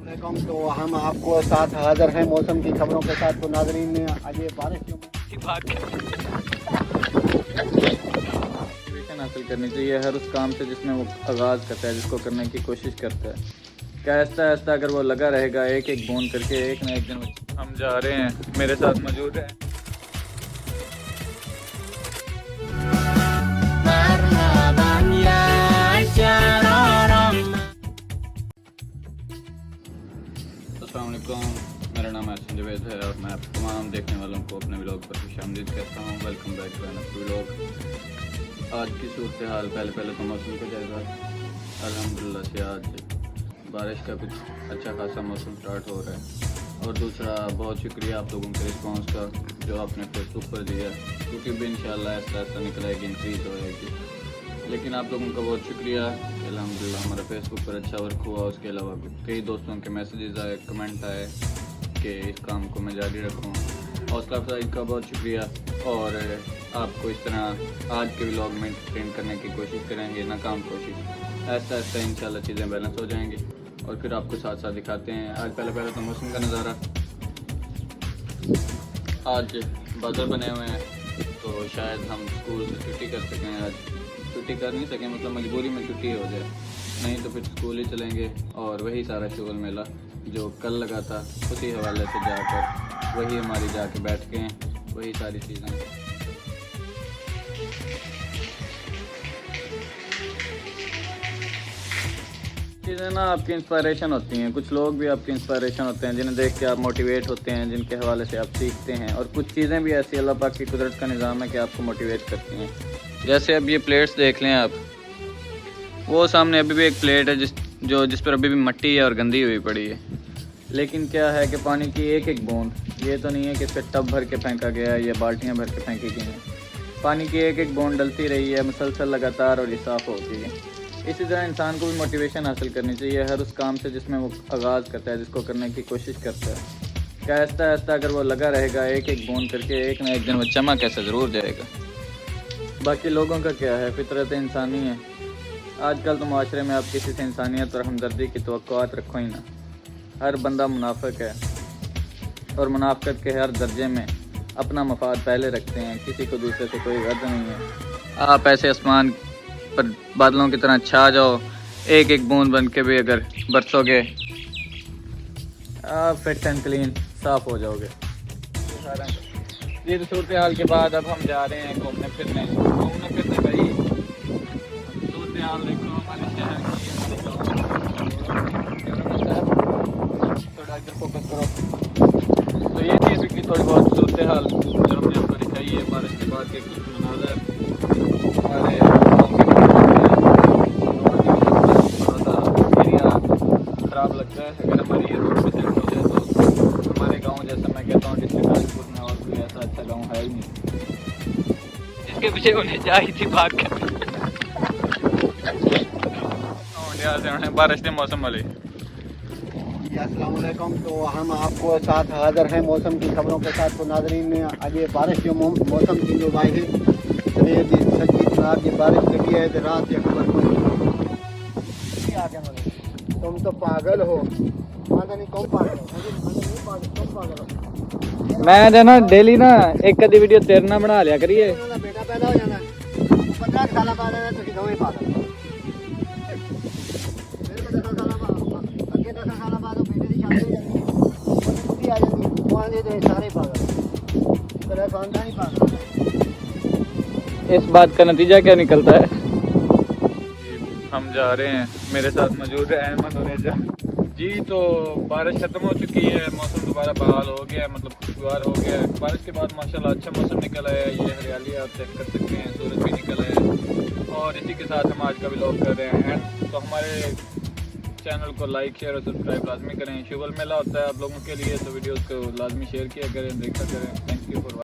तो हम आपको साथ हाजिर हैं मौसम की खबरों के साथ। तो नाज़रीन आइए बारिश हासिल करनी चाहिए हर उस काम से जिसमें वो आगाज़ करता है, जिसको करने की कोशिश करता है। क्या आहिस्ता आहिस्ता अगर वो लगा रहेगा एक एक बूंद करके, एक ना एक दिन हम जा रहे हैं। मेरे साथ मौजूद है अस्सलामुअलैकुम, मेरा नाम है जवेद है और मैं तमाम देखने वालों को अपने व्लॉग पर खुशामदीद कहता हूँ। Welcome back to another vlog. आज की सूरत हाल, पहले तो मौसम का जायज़ा। अल्हम्दुलिल्लाह से आज बारिश का कुछ अच्छा खासा मौसम स्टार्ट हो रहा है। और दूसरा, बहुत शुक्रिया आप लोगों के रिस्पांस का जो आपने फेसबुक पर दिया, क्योंकि भी इंशाल्लाह ऐसा ऐसा निकलेगी, इंक्रीज़ होएगी। लेकिन आप लोगों का बहुत शुक्रिया। अल्हम्दुलिल्लाह हमारा फेसबुक पर अच्छा वर्क हुआ। उसके अलावा कई दोस्तों के मैसेजेस आए, कमेंट आए कि इस काम को मैं जारी रखूँ। हौसला अफजाई का बहुत शुक्रिया। और आपको इस तरह आज के व्लॉग में एंटरटेन करने की कोशिश करेंगे, नाकाम कोशिश। ऐसा ऐसा इंशाल्लाह चीज़ें बैलेंस हो जाएंगी और फिर आपको साथ साथ दिखाते हैं। आज पहले तो मौसम का नज़ारा। आज बादल बने हुए हैं तो शायद हम स्कूल से छुट्टी कर सकें। आज छुट्टी कर नहीं सकें, मतलब मजबूरी में छुट्टी हो जाए, नहीं तो फिर स्कूल ही चलेंगे। और वही सारा शुगल मेला जो कल लगा था, उसी हवाले से जाकर वही हमारी जाके बैठ के हैं, वही सारी चीज़ें। चीज़ें ना आपकी इंस्पायरेशन होती हैं। कुछ लोग भी आपकी इंस्पायरेशन होते हैं जिन्हें देख के आप मोटिवेट होते हैं, जिनके हवाले से आप सीखते हैं। और कुछ चीज़ें भी ऐसी अल्लाह पाक की कुदरत का निज़ाम है कि आपको मोटिवेट करती हैं। जैसे अब ये प्लेट्स देख लें आप, वो सामने अभी भी एक प्लेट है जिस पर अभी भी मिट्टी है और गंदी हुई पड़ी है। लेकिन क्या है कि पानी की एक एक बूंद, ये तो नहीं है कि इस पर टब भर के फेंका गया है या बाल्टियाँ भर के फेंकी गई हैं। पानी की एक एक बूंद डलती रही है मुसलसल, लगातार, और ये साफ़ होती है। इसी तरह इंसान को भी मोटिवेशन हासिल करनी चाहिए हर उस काम से जिसमें वो आगाज़ करता है, जिसको करने की कोशिश करता है। क्या आहिस्ता आहिस्ता अगर वो लगा रहेगा एक एक बूंद करके, एक ना एक दिन वो चमक ऐसा ज़रूर जाएगा। बाकी लोगों का क्या है, फितरत इंसानी है। आजकल तो माशरे में आप किसी से इंसानियत और हमदर्दी की तवक्कुआत रखो ही ना। हर बंदा मुनाफिक है और मुनाफिकत के हर दर्जे में अपना मफाद पहले रखते हैं, किसी को दूसरे से कोई गर्द नहीं है। आप ऐसे आसमान पर बादलों की तरह छा जाओ, एक एक बूंद बन के भी अगर बरसोगे, आप फिट एंड क्लीन साफ़ हो जाओगे। ये तो सूरत हाल के बाद अब हम जा रहे हैं घूमने फिरने भाई। सूरत हाल देखो हमारे शहर की, थोड़ा इधर फोकस करो। तो ये थी अभी की थोड़ी बहुत सूरत हाल जो हमने आपको दिखाई है। बारिश के बाद के कुछ मनाज़र हमारे खराब लगता है। अगर हमारी ये रोड पे सेट हो जाए तो हमारे गांव, जैसा मैं कहता हूँ डिस्ट्रिक्ट गाजीपुर में, और कोई ऐसा अच्छा गांव है ही नहीं जिसके पीछे उन्हें जाई थी भाग कर। बारिश के मौसम वाले। अस्सलाम वालेकुम। तो हम आपको साथ हाजिर हैं मौसम की खबरों के साथ। तो नाज़रीन आइए बारिश जो मौसम की जो बाई है, सच्ची जनाब ये बारिश लगी है रात या खबर तुम तो पागल हो। नहीं कौन पागल हो? तुम पागल हो। मैं जो ना डेली ना एक आधी वीडियो तेरे ना बना लिया करिए। बेटा पैदा हो जाना 15 साल बाद है तो दोवें पागल। मेरे को 10 साल बाद, अगे 10 साल बाद बेटे की शादी हो जाती है, बुद्धि आ जाती है, वो आंधे तो सारे पागल, तेरा खानदान ही पागल। इस बात का नतीजा क्या निकलता है? हम जा रहे हैं, मेरे साथ मौजूद है अहमद और रेजा जी। तो बारिश ख़त्म हो चुकी है, मौसम दोबारा बहाल हो गया है, मतलब खुशगवार हो गया है। बारिश के बाद माशाल्लाह अच्छा मौसम निकल आया है। ये हरियाली आप चेक कर सकते हैं, सूरज भी निकल आया है। और इसी के साथ हम आज का व्लॉग कर रहे हैं एंड। तो हमारे चैनल को लाइक, शेयर और सब्सक्राइब लाजमी करें। शुगल मेला होता है आप लोगों के लिए, तो वीडियोज़ को लाजमी शेयर किया करें, देखा करें। Thank you for